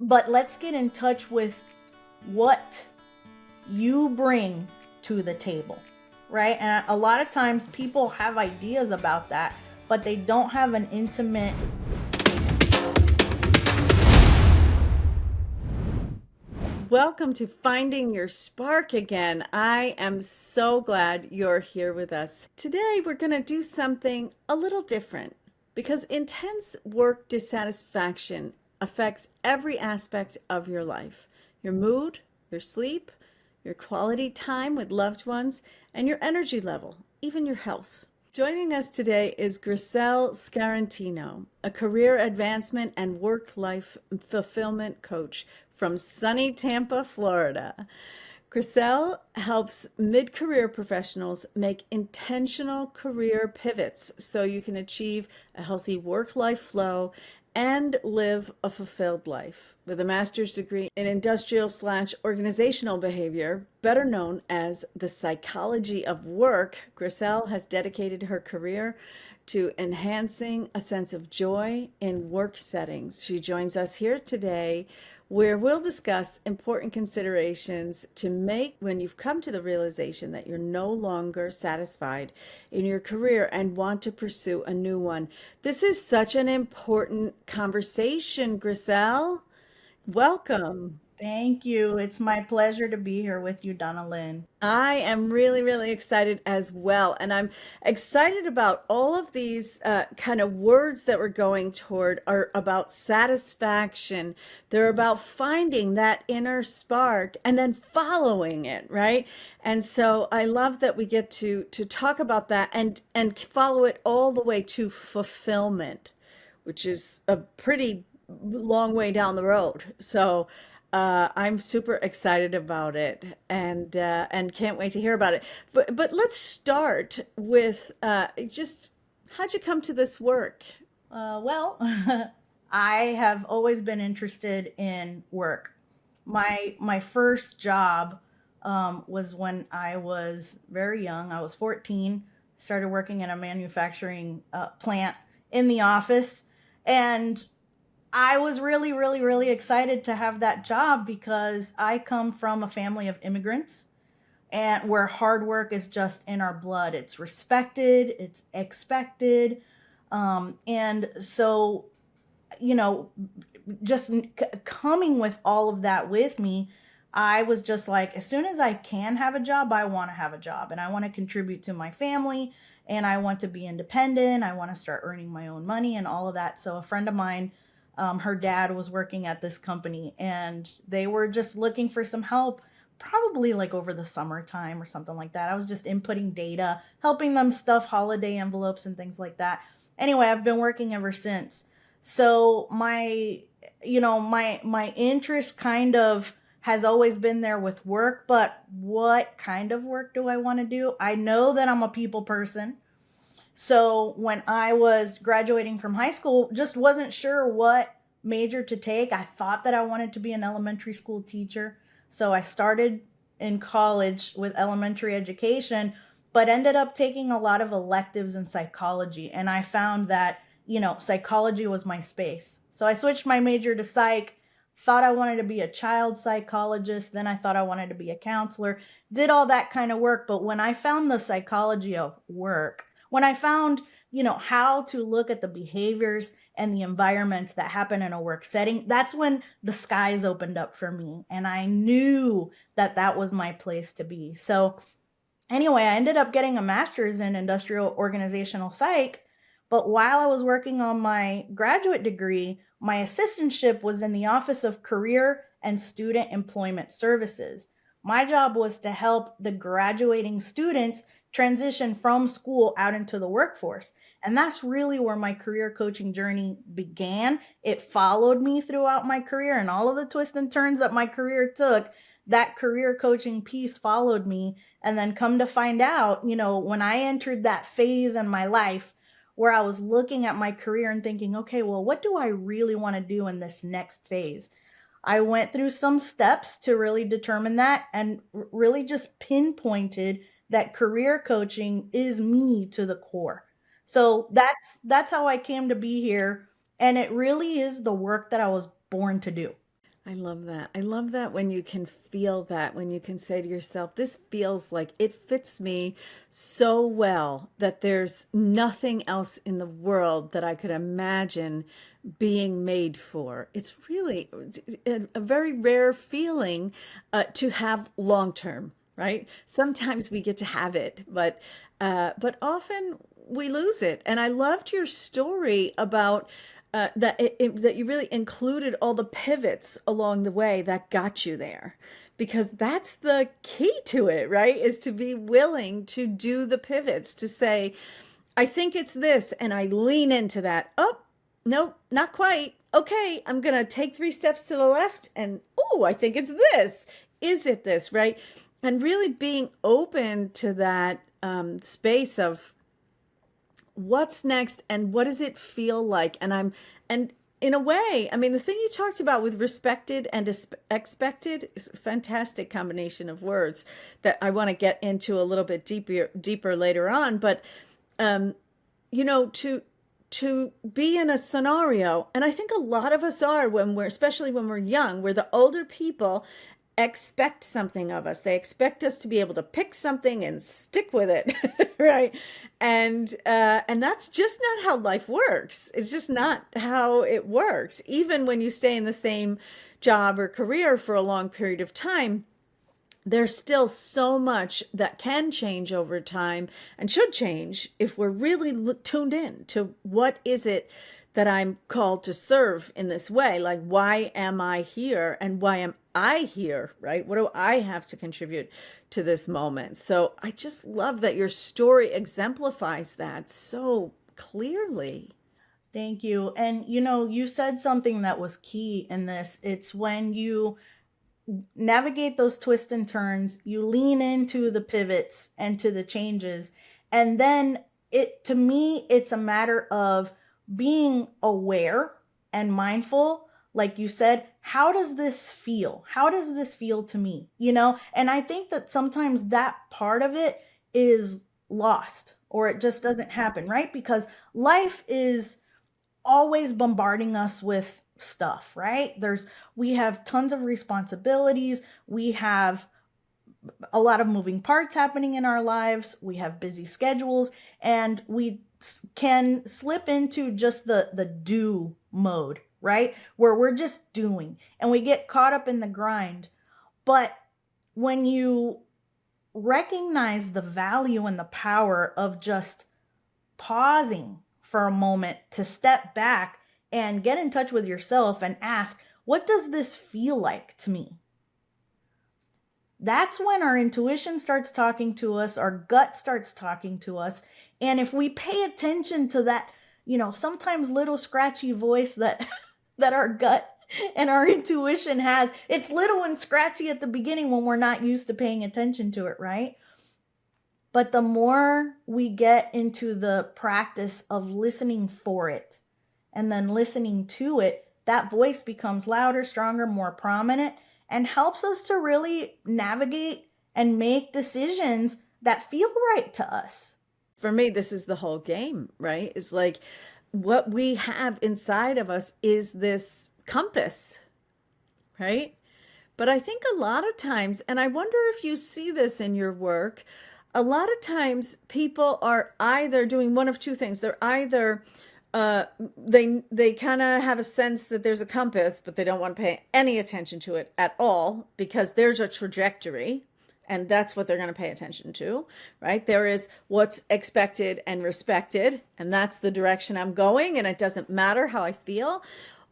But let's get in touch with what you bring to the table, right? And a lot of times people have ideas about that, but they don't have an intimate. Welcome to Finding Your Spark again. I am so glad you're here with us. Today, we're going to do something a little different because intense work dissatisfaction affects every aspect of your life: your mood, your sleep, your quality time with loved ones, and your energy level, even your health. Joining us today is Grisel Scarantino, a career advancement and work life fulfillment coach from sunny Tampa, Florida. Grisel helps mid career professionals make intentional career pivots so you can achieve a healthy work life flow and live a fulfilled life. With a master's degree in industrial/organizational behavior, better known as the psychology of work, Grisel has dedicated her career to enhancing a sense of joy in work settings. She joins us here today where we'll discuss important considerations to make when you've come to the realization that you're no longer satisfied in your career and want to pursue a new one. This is such an important conversation, Grisel. Welcome. Thank you. It's my pleasure to be here with you, Donnalynn. I am really, really excited as well. And I'm excited about all of these kind of words that we're going toward are about satisfaction. They're about finding that inner spark and then following it, right? And so I love that we get to talk about that and follow it all the way to fulfillment, which is a pretty long way down the road. So I'm super excited about it and can't wait to hear about it. But let's start with just how'd you come to this work? Well, I have always been interested in work. My first job was when I was very young. I was 14. Started working in a manufacturing plant in the office, and I was really, really, really excited to have that job because I come from a family of immigrants and where hard work is just in our blood. It's respected, it's expected. And so, you know, just coming with all of that with me, I was just like, as soon as I can have a job, I want to have a job and I want to contribute to my family and I want to be independent. I want to start earning my own money and all of that. So, a friend of mine, her dad was working at this company and they were just looking for some help, probably like over the summertime or something like that. I was just inputting data, helping them stuff holiday envelopes and things like that. Anyway, I've been working ever since. So my interest kind of has always been there with work, but what kind of work do I want to do? I know that I'm a people person. So when I was graduating from high school, just wasn't sure what major to take. I thought that I wanted to be an elementary school teacher. So I started in college with elementary education, but ended up taking a lot of electives in psychology. And I found that, psychology was my space. So I switched my major to psych, thought I wanted to be a child psychologist. Then I thought I wanted to be a counselor, did all that kind of work. But when I found the psychology of work, when I found, how to look at the behaviors and the environments that happen in a work setting, that's when the skies opened up for me. And I knew that that was my place to be. So, anyway, I ended up getting a master's in industrial organizational psych. But while I was working on my graduate degree, my assistantship was in the Office of Career and Student Employment Services. My job was to help the graduating students transition from school out into the workforce. And that's really where my career coaching journey began. It followed me throughout my career and all of the twists and turns that my career took. That career coaching piece followed me. And then come to find out, when I entered that phase in my life where I was looking at my career and thinking, okay, well, what do I really want to do in this next phase? I went through some steps to really determine that and really just pinpointed that career coaching is me to the core. So that's how I came to be here, and it really is the work that I was born to do. I love that. I love that when you can feel that, when you can say to yourself, this feels like it fits me so well that there's nothing else in the world that I could imagine being made for. It's really a very rare feeling to have long term, right? Sometimes we get to have it, but often we lose it. And I loved your story about that you really included all the pivots along the way that got you there, because that's the key to it, right? Is to be willing to do the pivots, to say, I think it's this, and I lean into that. Oh, nope, not quite. Okay, I'm gonna take 3 steps to the left, and oh, I think it's this. Is it this, right? And really being open to that space of what's next and what does it feel like. And in a way, I mean, the thing you talked about with respected and expected is a fantastic combination of words that I want to get into a little bit deeper later on. But you know, to be in a scenario, and I think a lot of us are, when we're, especially when we're young, we're the older people, expect something of us. They expect us to be able to pick something and stick with it, right? And that's just not how life works. It's just not how it works. Even when you stay in the same job or career for a long period of time, there's still so much that can change over time and should change if we're really tuned in to what is it that I'm called to serve in this way. Like, why am I here and why am I here, right? What do I have to contribute to this moment? So I just love that your story exemplifies that so clearly. Thank you. And you know, you said something that was key in this. It's when you navigate those twists and turns, you lean into the pivots and to the changes. And then it, to me, it's a matter of being aware and mindful. Like you said, how does this feel? How does this feel to me? You know, and I think that sometimes that part of it is lost or it just doesn't happen, right? Because life is always bombarding us with stuff, right? We have tons of responsibilities, we have a lot of moving parts happening in our lives, we have busy schedules, and we can slip into just the do mode, right? Where we're just doing and we get caught up in the grind. But when you recognize the value and the power of just pausing for a moment to step back and get in touch with yourself and ask, what does this feel like to me? That's when our intuition starts talking to us, our gut starts talking to us. And if we pay attention to that, you know, sometimes little scratchy voice that that our gut and our intuition has, it's little and scratchy at the beginning when we're not used to paying attention to it, right? But the more we get into the practice of listening for it and then listening to it, that voice becomes louder, stronger, more prominent, and helps us to really navigate and make decisions that feel right to us. For me, this is the whole game, right? It's like what we have inside of us is this compass, right? But I think a lot of times, and I wonder if you see this in your work, a lot of times people are either doing one of two things. They're either they kind of have a sense that there's a compass, but they don't want to pay any attention to it at all because there's a trajectory, and that's what they're going to pay attention to, right? There is what's expected and respected, and that's the direction I'm going, and it doesn't matter how I feel.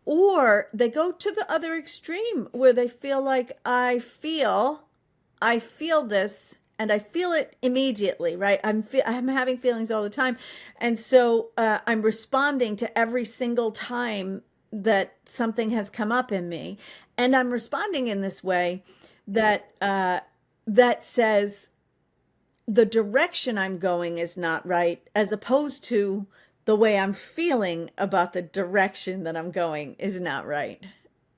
Or they go to the other extreme where they feel like I feel this and I feel it immediately, right? I'm having feelings all the time. And so I'm responding to every single time that something has come up in me. And I'm responding in this way that that says the direction I'm going is not right, as opposed to the way I'm feeling about the direction that I'm going is not right.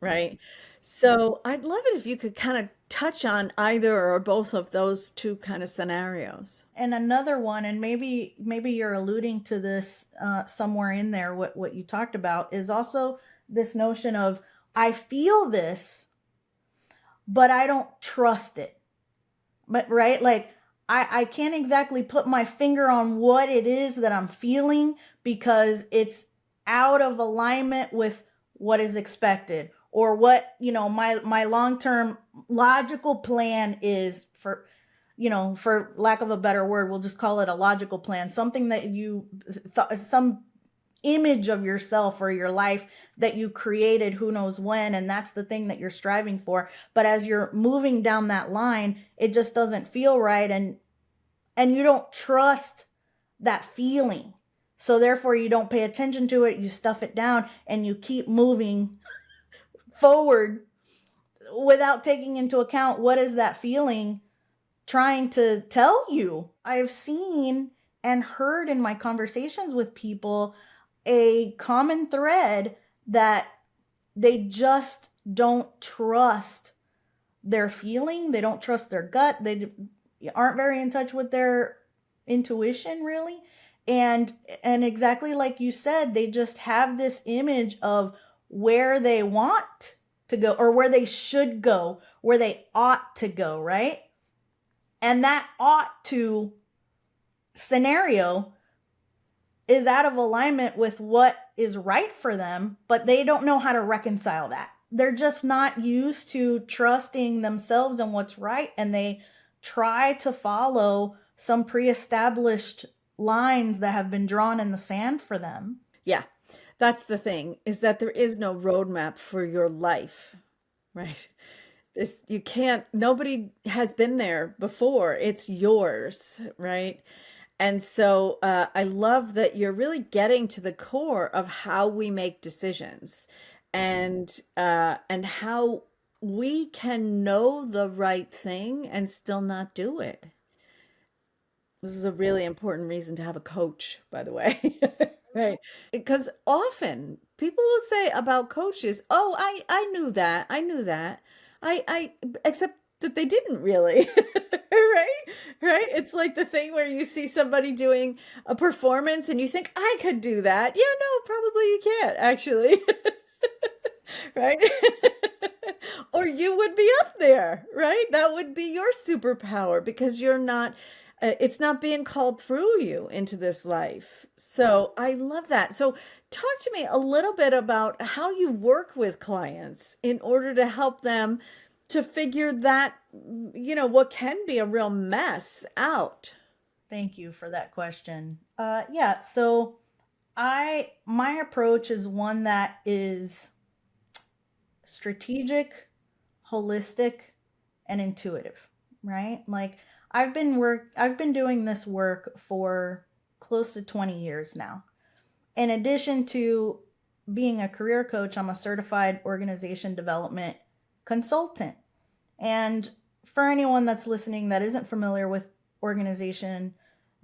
Right. So I'd love it if you could kind of touch on either or both of those two kind of scenarios. And another one, and maybe you're alluding to this somewhere in there, what you talked about is also this notion of I feel this, but I don't trust it. But right, like I can't exactly put my finger on what it is that I'm feeling because it's out of alignment with what is expected or what, my long-term logical plan is for, for lack of a better word, we'll just call it a logical plan, something that you thought, some image of yourself or your life that you created who knows when, and that's the thing that you're striving for. But as you're moving down that line, it just doesn't feel right, and you don't trust that feeling, so therefore you don't pay attention to it, you stuff it down, and you keep moving forward without taking into account what is that feeling trying to tell you. I've seen and heard in my conversations with people a common thread that they just don't trust their feeling, they don't trust their gut, they aren't very in touch with their intuition really. And exactly like you said, they just have this image of where they want to go or where they should go, where they ought to go, right? And that ought to scenario is out of alignment with what is right for them, but they don't know how to reconcile that. They're just not used to trusting themselves and what's right, and they try to follow some pre-established lines that have been drawn in the sand for them. Yeah, that's the thing, is that there is no roadmap for your life, right? This, you can't, nobody has been there before. It's yours, right? And so I love that you're really getting to the core of how we make decisions, and how we can know the right thing and still not do it. This is a really important reason to have a coach, by the way. Right. Because often people will say about coaches, "Oh, I knew that. I knew that." I except that they didn't really. Right? Right? It's like the thing where you see somebody doing a performance and you think, "I could do that." Yeah, no, probably you can't actually. Right? Or you would be up there, right? That would be your superpower because you're not, it's not being called through you into this life. So I love that. So talk to me a little bit about how you work with clients in order to help them to figure that, what can be a real mess out. Thank you for that question. Yeah, so my approach is one that is strategic, holistic, and intuitive, right? Like I've been doing this work for close to 20 years now. In addition to being a career coach, I'm a certified organization development consultant. And for anyone that's listening that isn't familiar with organization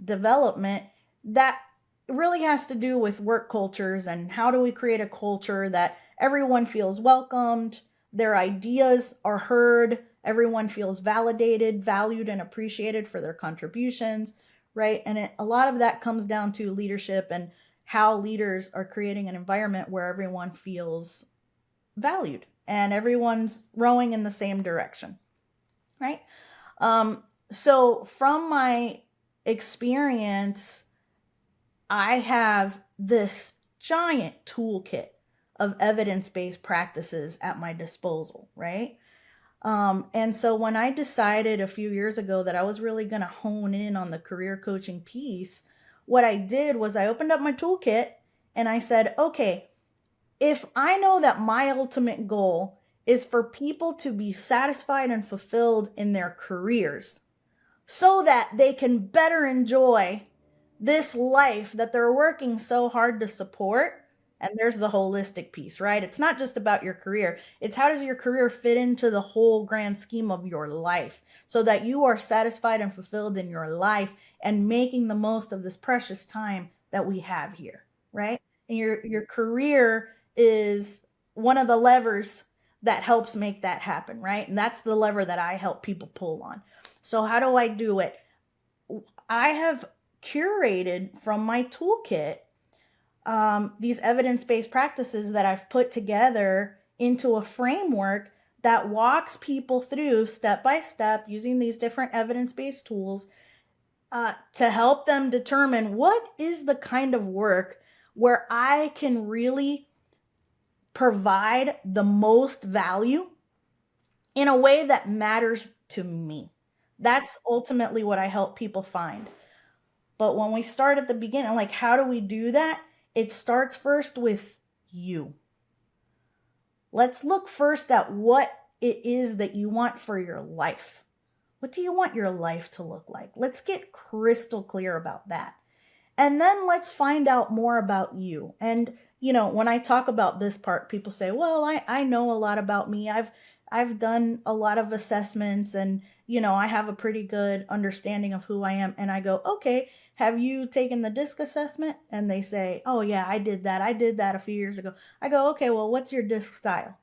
development, that really has to do with work cultures and how do we create a culture that everyone feels welcomed, their ideas are heard, everyone feels validated, valued, and appreciated for their contributions, right? And a lot of that comes down to leadership and how leaders are creating an environment where everyone feels valued and everyone's rowing in the same direction, right? So from my experience, I have this giant toolkit of evidence-based practices at my disposal, right? And so when I decided a few years ago that I was really going to hone in on the career coaching piece, what I did was I opened up my toolkit and I said, okay, if I know that my ultimate goal is for people to be satisfied and fulfilled in their careers so that they can better enjoy this life that they're working so hard to support. And there's the holistic piece, right? It's not just about your career. It's how does your career fit into the whole grand scheme of your life so that you are satisfied and fulfilled in your life and making the most of this precious time that we have here, right? And your career is one of the levers that helps make that happen, right? And that's the lever that I help people pull on. So how do I do it? I have curated from my toolkit these evidence-based practices that I've put together into a framework that walks people through step by step using these different evidence-based tools to help them determine what is the kind of work where I can really provide the most value in a way that matters to me. That's ultimately what I help people find. But when we start at the beginning, like, how do we do that? It starts first with you. Let's look first at what it is that you want for your life. What do you want your life to look like? Let's get crystal clear about that. And then let's find out more about you. And, when I talk about this part, people say, well, I know a lot about me. I've done a lot of assessments and, I have a pretty good understanding of who I am. And I go, okay, have you taken the DISC assessment? And they say, oh yeah, I did that. I did that a few years ago. I go, okay, well, what's your DISC style?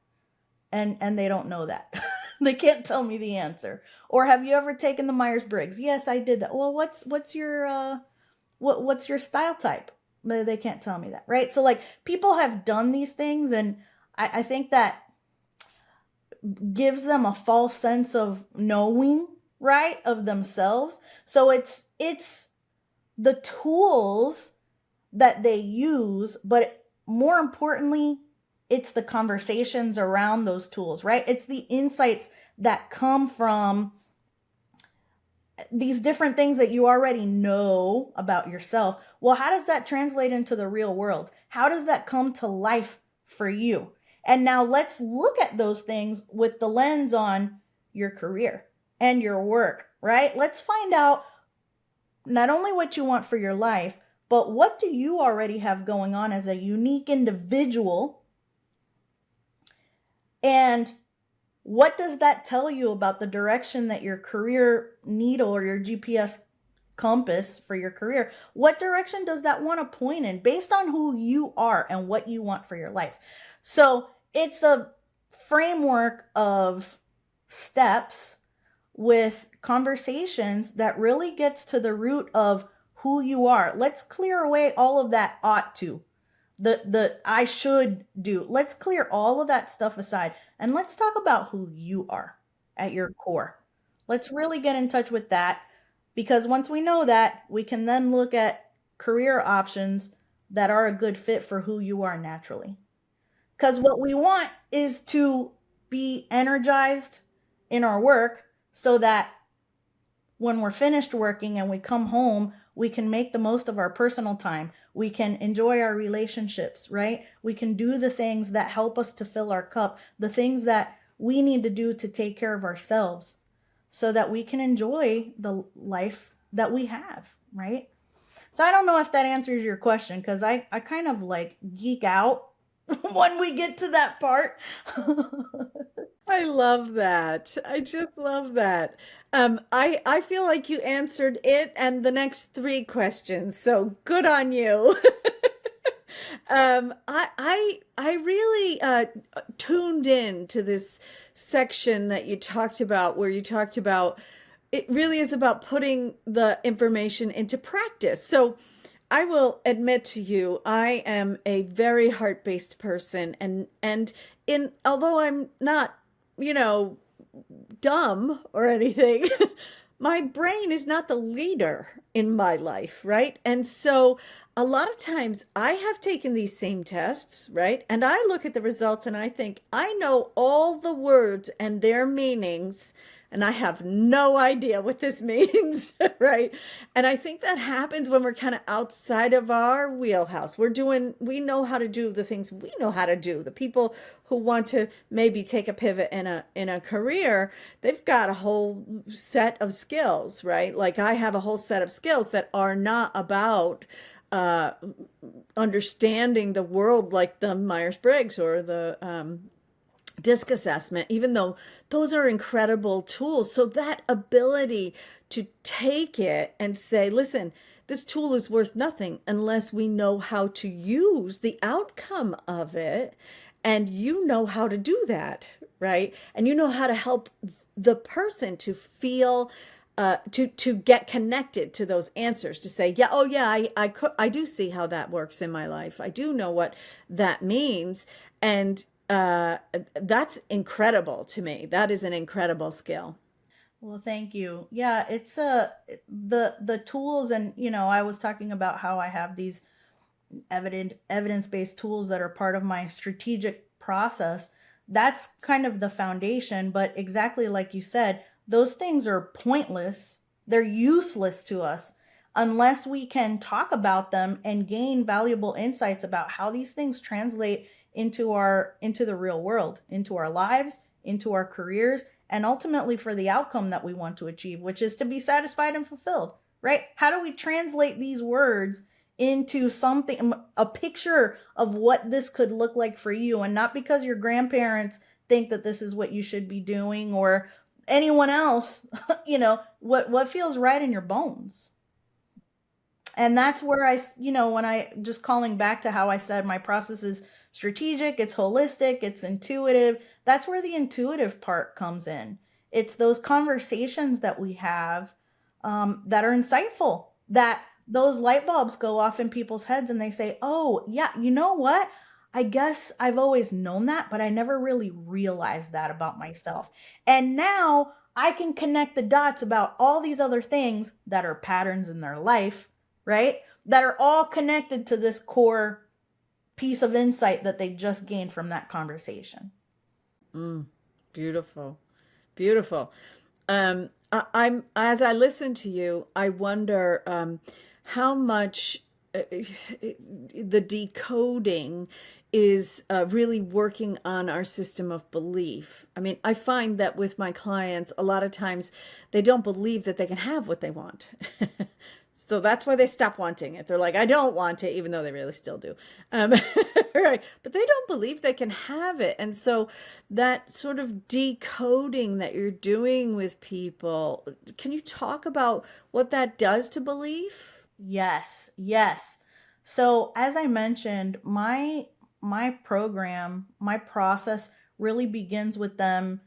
And they don't know that. They can't tell me the answer. Or have you ever taken the Myers-Briggs? Yes, I did that. Well, what's your style type? But they can't tell me that, right? So like people have done these things, and I think that gives them a false sense of knowing, right, of themselves. So it's the tools that they use, but more importantly, it's the conversations around those tools, right? It's the insights that come from these different things that you already know about yourself. Well, how does that translate into the real world? How does that come to life for you? And now let's look at those things with the lens on your career and your work, right? Let's find out not only what you want for your life, but what do you already have going on as a unique individual? And what does that tell you about the direction that your career needle or your GPS compass for your career, what direction does that want to point in based on who you are and what you want for your life? So it's a framework of steps with conversations that really gets to the root of who you are. Let's clear away all of that ought to, the I should do. Let's clear all of that stuff aside and let's talk about who you are at your core. Let's really get in touch with that, because once we know that, we can then look at career options that are a good fit for who you are naturally. Because what we want is to be energized in our work so that when we're finished working and we come home, we can make the most of our personal time. We can enjoy our relationships, right? We can do the things that help us to fill our cup, the things that we need to do to take care of ourselves so that we can enjoy the life that we have, right? So I don't know if that answers your question, because I kind of like geek out when we get to that part. I love that. I just love that. I feel like you answered it and the next three questions, so good on you. I really tuned in to this section that you talked about, where you talked about it really is about putting the information into practice. So I will admit to you, I am a very heart-based person, and in although I'm not, you know, dumb or anything, my brain is not the leader in my life, right? And so a lot of times I have taken these same tests, right? And I look at the results and I think, I know all the words and their meanings, and I have no idea what this means, right? And I think that happens when we're kind of outside of our wheelhouse. We know how to do the things we know how to do. The people who want to maybe take a pivot in a career, they've got a whole set of skills, right? Like I have a whole set of skills that are not about understanding the world like the Myers-Briggs or the DISC assessment, even though those are incredible tools. So that ability to take it and say, listen, this tool is worth nothing unless we know how to use the outcome of it. And you know how to do that, right? And you know how to help the person to feel to get connected to those answers, to say, yeah, oh yeah, I do see how that works in my life. I do know what that means. And uh, that's incredible to me. That is an incredible skill. Well, thank you. Yeah, it's the tools, and I was talking about how I have these evidence-based tools that are part of my strategic process. That's kind of the foundation, but exactly like you said, those things are pointless. They're useless to us unless we can talk about them and gain valuable insights about how these things translate into the real world, into our lives, into our careers, and ultimately for the outcome that we want to achieve, which is to be satisfied and fulfilled, right? How do we translate these words into something, a picture of what this could look like for you, and not because your grandparents think that this is what you should be doing, or anyone else, what feels right in your bones. And that's where when I just calling back to how I said my process is strategic, it's holistic, it's intuitive. That's where the intuitive part comes in. It's those conversations that we have, that are insightful, that those light bulbs go off in people's heads and they say, oh, yeah, you know what? I guess I've always known that, but I never really realized that about myself. And now I can connect the dots about all these other things that are patterns in their life, right? That are all connected to this core piece of insight that they just gained from that conversation. Mm, beautiful, beautiful. I'm as I listen to you, I wonder how much the decoding is really working on our system of belief. I mean, I find that with my clients, a lot of times they don't believe that they can have what they want. So that's why they stop wanting it. They're like, I don't want it, even though they really still do. Um, right. But they don't believe they can have it. And so that sort of decoding that you're doing with people, can you talk about what that does to belief? Yes, yes. So as I mentioned, my program, my process really begins with them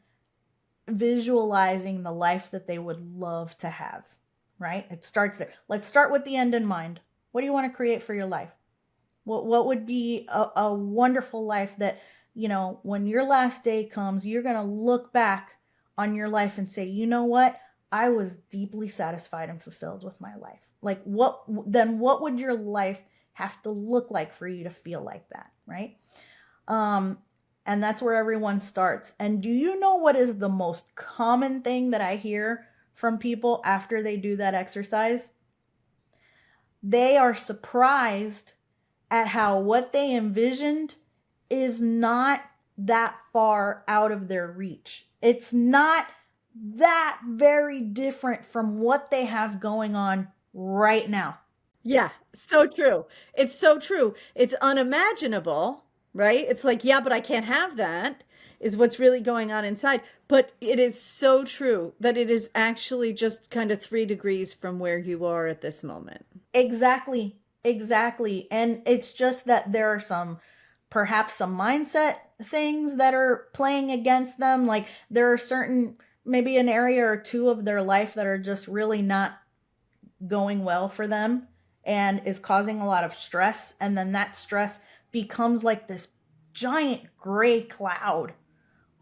visualizing the life that they would love to have, right? It starts there. Let's start with the end in mind. What do you want to create for your life? What would be a wonderful life that, when your last day comes, you're going to look back on your life and say, you know what? I was deeply satisfied and fulfilled with my life. Like, what would your life have to look like for you to feel like that, right? Um, and that's where everyone starts. And do you know what is the most common thing that I hear from people after they do that exercise? They are surprised at how what they envisioned is not that far out of their reach. It's not that very different from what they have going on right now. Yeah, so true. It's so true. It's unimaginable, right? It's like, yeah, but I can't have that, is what's really going on inside. But it is so true that it is actually just kind of 3 degrees from where you are at this moment. Exactly. Exactly. And it's just that there are perhaps some mindset things that are playing against them. Like, there are certain, maybe an area or two of their life that are just really not going well for them and is causing a lot of stress. And then that stress becomes like this giant gray cloud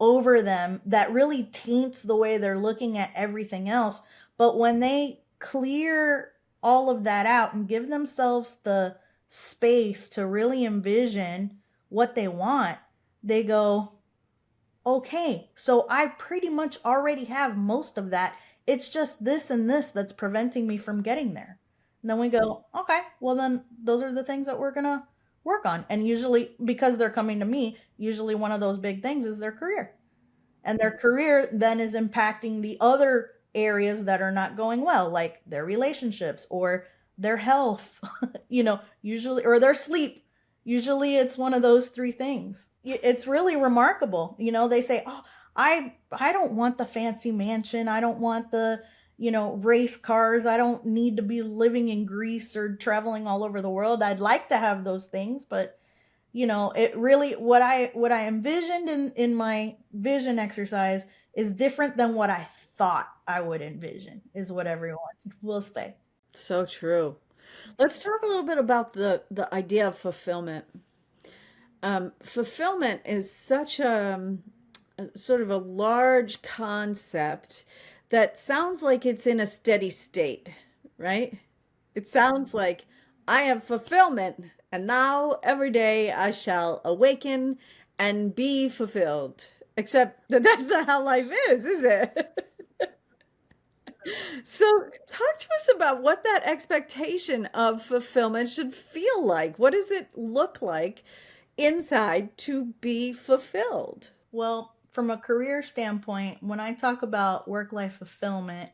over them that really taints the way they're looking at everything else. But when they clear all of that out and give themselves the space to really envision what they want, they go, okay, so I pretty much already have most of that. It's just this and this that's preventing me from getting there. And then we go, okay, well, then those are the things that we're going to work on. And usually, because they're coming to me, usually one of those big things is their career. And their career then is impacting the other areas that are not going well, like their relationships or their health, usually, or their sleep. Usually it's one of those three things. It's really remarkable. They say, oh, I don't want the fancy mansion. I don't want the, race cars. I don't need to be living in Greece or traveling all over the world. I'd like to have those things, but it really, what I envisioned in my vision exercise is different than what I thought I would envision, is what everyone will say. So true. Let's talk a little bit about the idea of fulfillment. Fulfillment is such a sort of a large concept that sounds like it's in a steady state, right? It sounds like I have fulfillment, and now every day I shall awaken and be fulfilled. Except that that's not how life is it? So, talk to us about what that expectation of fulfillment should feel like. What does it look like inside to be fulfilled? Well, from a career standpoint, when I talk about work life fulfillment,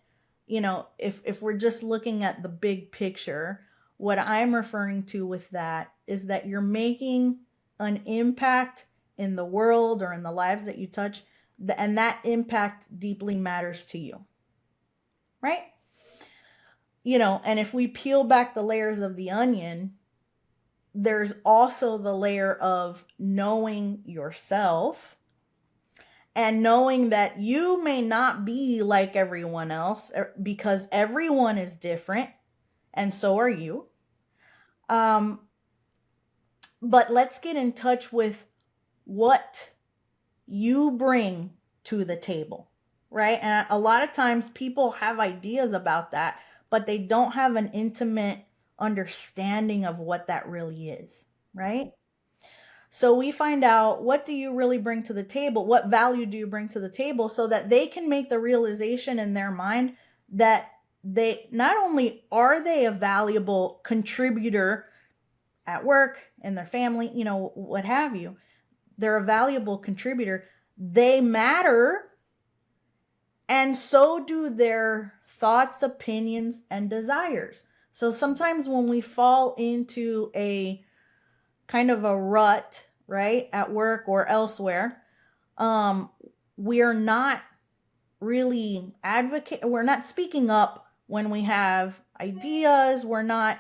if we're just looking at the big picture, what I'm referring to with that is that you're making an impact in the world or in the lives that you touch, and that impact deeply matters to you, right? And if we peel back the layers of the onion, there's also the layer of knowing yourself and knowing that you may not be like everyone else because everyone is different and so are you. Um, but let's get in touch with what you bring to the table, right? And a lot of times people have ideas about that, but they don't have an intimate understanding of what that really is, right? So we find out, what do you really bring to the table? What value do you bring to the table, so that they can make the realization in their mind that they not only are they a valuable contributor at work, in their family, what have you, they're a valuable contributor. They matter, and so do their thoughts, opinions, and desires. So sometimes when we fall into a kind of a rut, right, at work or elsewhere, um, we're not we're not speaking up when we have ideas, we're not,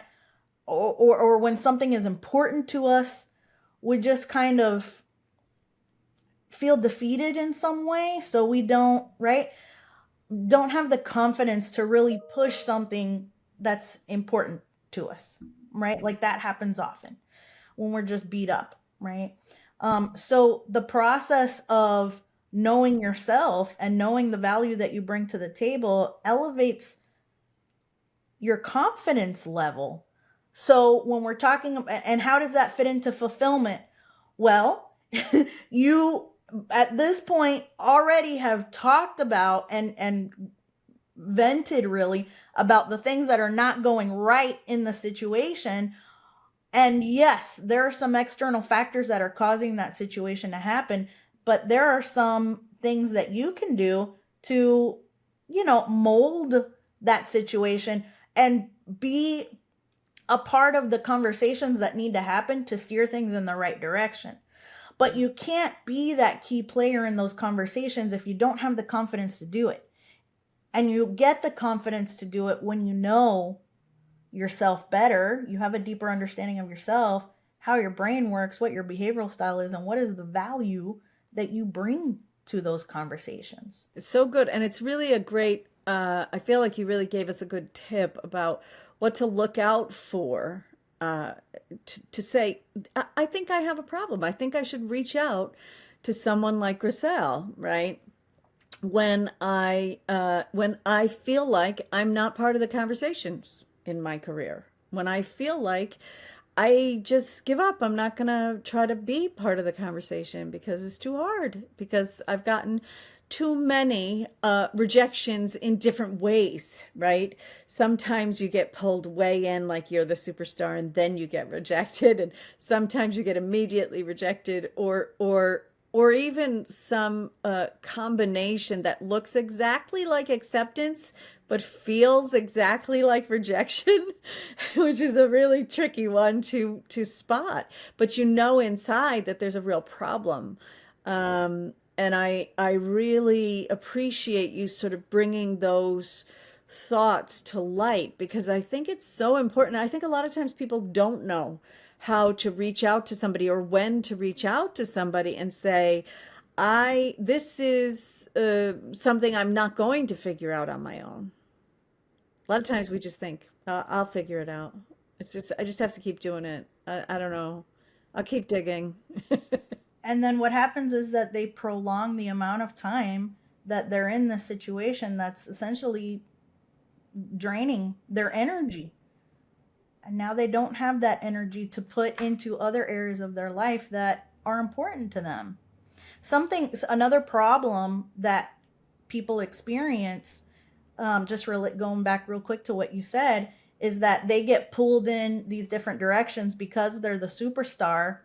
or when something is important to us, we just kind of feel defeated in some way. So we don't have the confidence to really push something that's important to us, right? Like that happens often when we're just beat up, right? So the process of knowing yourself and knowing the value that you bring to the table elevates your confidence level. So when we're talking, and how does that fit into fulfillment? Well, you at this point already have talked about and vented really about the things that are not going right in the situation. And yes, there are some external factors that are causing that situation to happen, but there are some things that you can do to, mold that situation and be a part of the conversations that need to happen to steer things in the right direction. But you can't be that key player in those conversations if you don't have the confidence to do it. And you get the confidence to do it when you know yourself better, you have a deeper understanding of yourself, how your brain works, what your behavioral style is, and what is the value that you bring to those conversations. It's so good. And it's really a great, I feel like you really gave us a good tip about what to look out for. To say, I think I have a problem. I think I should reach out to someone like Grisel, right? When I feel like I'm not part of the conversations in my career, when I feel like I just give up, I'm not gonna try to be part of the conversation because it's too hard, because I've gotten too many rejections in different ways, right? Sometimes you get pulled way in like you're the superstar and then you get rejected, and sometimes you get immediately rejected, or even some combination that looks exactly like acceptance but feels exactly like rejection, which is a really tricky one to spot. But you know inside that there's a real problem. And I really appreciate you sort of bringing those thoughts to light, because I think it's so important. I think a lot of times people don't know how to reach out to somebody or when to reach out to somebody and say, this is something I'm not going to figure out on my own. A lot of times we just think, I'll figure it out. It's just, I just have to keep doing it. I don't know. I'll keep digging. And then what happens is that they prolong the amount of time that they're in this situation that's essentially draining their energy. And now they don't have that energy to put into other areas of their life that are important to them. Another problem that people experience, just really going back real quick to what you said, is that they get pulled in these different directions because they're the superstar,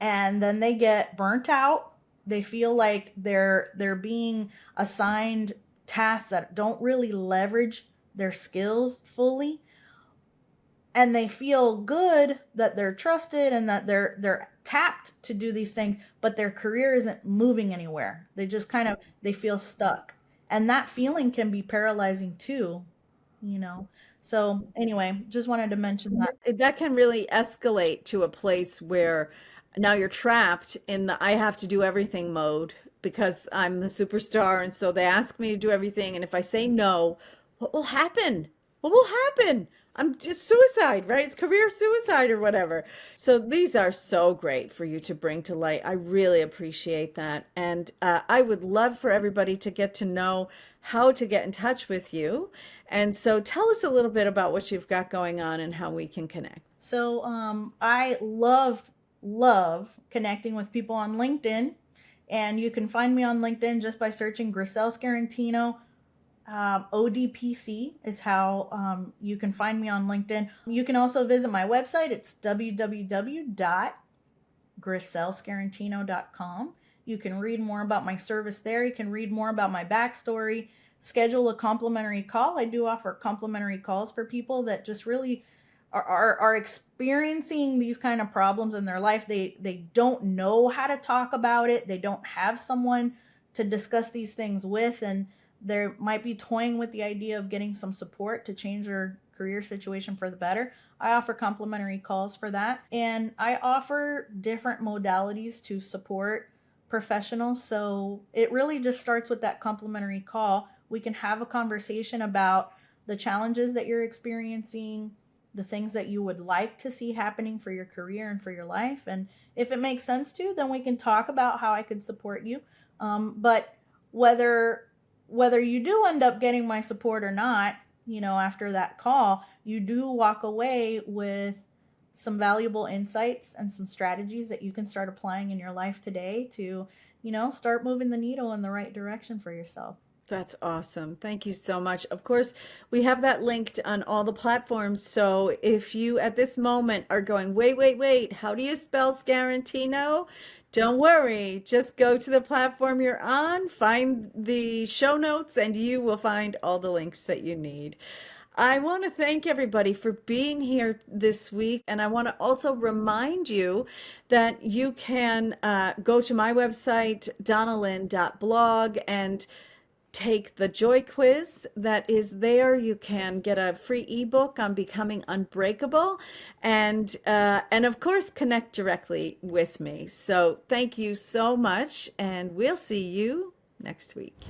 and then they get burnt out. They feel like they're being assigned tasks that don't really leverage their skills fully, and they feel good that they're trusted and that they're tapped to do these things, but their career isn't moving anywhere. They just kind of they feel stuck. And that feeling can be paralyzing too, you know. So anyway, just wanted to mention that. That can really escalate to a place where now you're trapped in the I have to do everything mode because I'm the superstar. And so they ask me to do everything. And if I say no, what will happen? What will happen? I'm just suicide, right? It's career suicide or whatever. So these are so great for you to bring to light. I really appreciate that. And I would love for everybody to get to know how to get in touch with you. And so tell us a little bit about what you've got going on and how we can connect. So I love connecting with people on LinkedIn, and you can find me on LinkedIn just by searching Grisel Scarantino. ODPC is how you can find me on LinkedIn. You can also visit my website. It's www.griselscarantino.com. You can read more about my service there. You can read more about my backstory. Schedule a complimentary call. I do offer complimentary calls for people that just really are experiencing these kind of problems in their life. They don't know how to talk about it. They don't have someone to discuss these things with, and they might be toying with the idea of getting some support to change their career situation for the better. I offer complimentary calls for that. And I offer different modalities to support professionals. So it really just starts with that complimentary call. We can have a conversation about the challenges that you're experiencing, the things that you would like to see happening for your career and for your life. And if it makes sense to, then we can talk about how I could support you. But whether you do end up getting my support or not, after that call, you do walk away with some valuable insights and some strategies that you can start applying in your life today to, start moving the needle in the right direction for yourself. That's awesome. Thank you so much. Of course, we have that linked on all the platforms. So if you at this moment are going, wait, how do you spell Scarantino? Don't worry. Just go to the platform you're on, find the show notes, and you will find all the links that you need. I want to thank everybody for being here this week. And I want to also remind you that you can go to my website, donnalynn.blog, and take the joy quiz that is there. You can get a free ebook on becoming unbreakable, and of course connect directly with me. So thank you so much, and we'll see you next week.